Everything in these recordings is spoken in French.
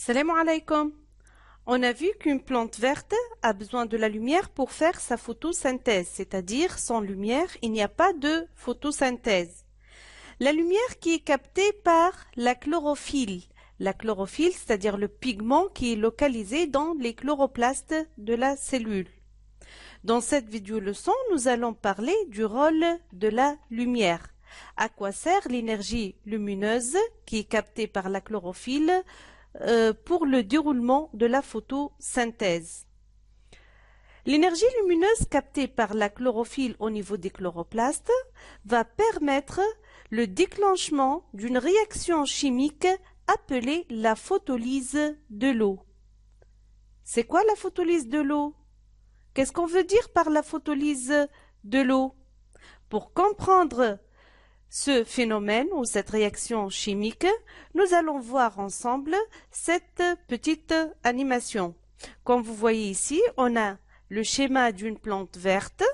Salam alaikum. On a vu qu'une plante verte a besoin de la lumière pour faire sa photosynthèse, c'est-à-dire sans lumière, il n'y a pas de photosynthèse. La lumière qui est captée par la chlorophylle. La chlorophylle, c'est-à-dire le pigment qui est localisé dans les chloroplastes de la cellule. Dans cette vidéo leçon, nous allons parler du rôle de la lumière. À quoi sert l'énergie lumineuse qui est captée par la chlorophylle pour le déroulement de la photosynthèse. L'énergie lumineuse captée par la chlorophylle au niveau des chloroplastes va permettre le déclenchement d'une réaction chimique appelée la photolyse de l'eau. C'est quoi la photolyse de l'eau? Qu'est-ce qu'on veut dire par la photolyse de l'eau? Pour comprendre ce phénomène ou cette réaction chimique, nous allons voir ensemble cette petite animation. Comme vous voyez ici, on a le schéma d'une plante verte.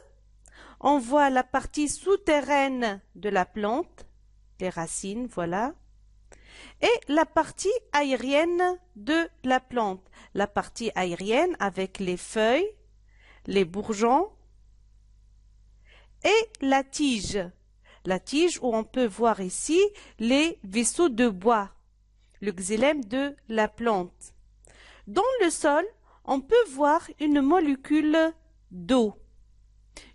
On voit la partie souterraine de la plante, les racines, voilà. Et la partie aérienne de la plante. La partie aérienne avec les feuilles, les bourgeons et la tige. La tige où on peut voir ici les vaisseaux de bois, le xylème de la plante. Dans le sol, on peut voir une molécule d'eau.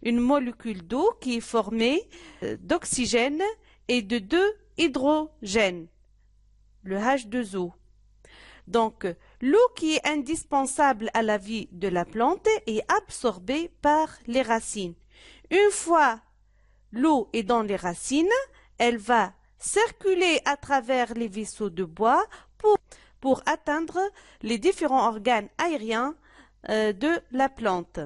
Une molécule d'eau qui est formée d'oxygène et de deux hydrogènes, le H2O. Donc, l'eau qui est indispensable à la vie de la plante est absorbée par les racines. Une fois l'eau est dans les racines, elle va circuler à travers les vaisseaux de bois pour atteindre les différents organes aériens de la plante.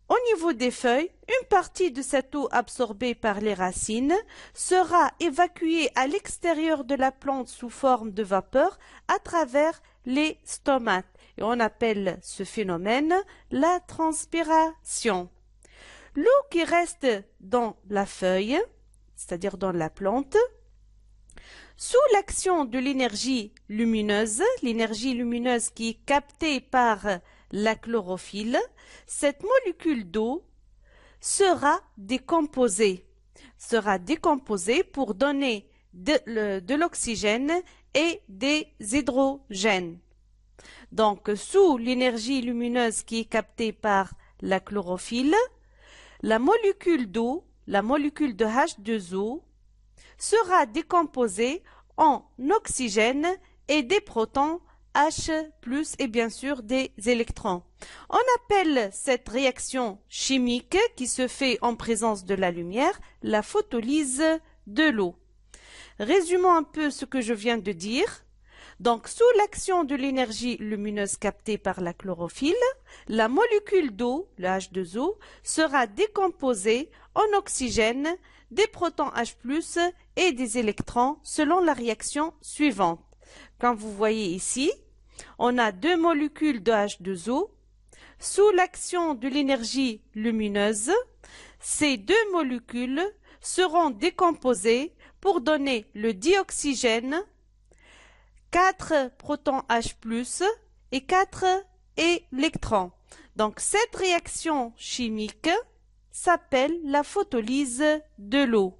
Au niveau des feuilles, une partie de cette eau absorbée par les racines sera évacuée à l'extérieur de la plante sous forme de vapeur à travers les stomates. Et on appelle ce phénomène la transpiration. L'eau qui reste dans la feuille, c'est-à-dire dans la plante, sous l'action de l'énergie lumineuse qui est captée par la chlorophylle, cette molécule d'eau sera décomposée pour donner de l'oxygène et des hydrogènes. Donc, sous l'énergie lumineuse qui est captée par la chlorophylle, la molécule d'eau, la molécule de H2O, sera décomposée en oxygène et des protons H+, et bien sûr des électrons. On appelle cette réaction chimique qui se fait en présence de la lumière la photolyse de l'eau. Résumons un peu ce que je viens de dire. Donc, sous l'action de l'énergie lumineuse captée par la chlorophylle, la molécule d'eau, le H2O, sera décomposée en oxygène, des protons H+, et des électrons selon la réaction suivante. Comme vous voyez ici, on a deux molécules de H2O. Sous l'action de l'énergie lumineuse, ces deux molécules seront décomposées pour donner le dioxygène, 4 protons H+, et 4 électrons. Donc, cette réaction chimique s'appelle la photolyse de l'eau.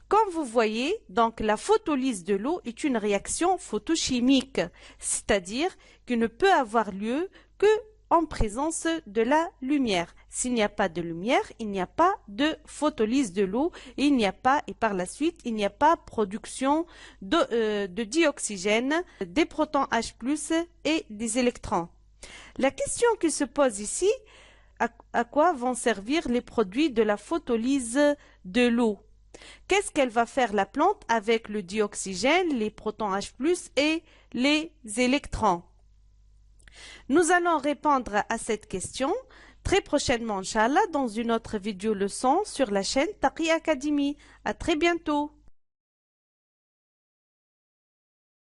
Comme vous voyez, donc la photolyse de l'eau est une réaction photochimique, c'est-à-dire qu'il ne peut avoir lieu que en présence de la lumière. S'il n'y a pas de lumière, il n'y a pas de photolyse de l'eau et par la suite, il n'y a pas production de dioxygène, des protons H+, et des électrons. La question qui se pose ici, à quoi vont servir les produits de la photolyse de l'eau? Qu'est-ce qu'elle va faire la plante avec le dioxygène, les protons H+, et les électrons? Nous allons répondre à cette question très prochainement, Inch'Allah, dans une autre vidéo leçon sur la chaîne Taqi Academy. À très bientôt.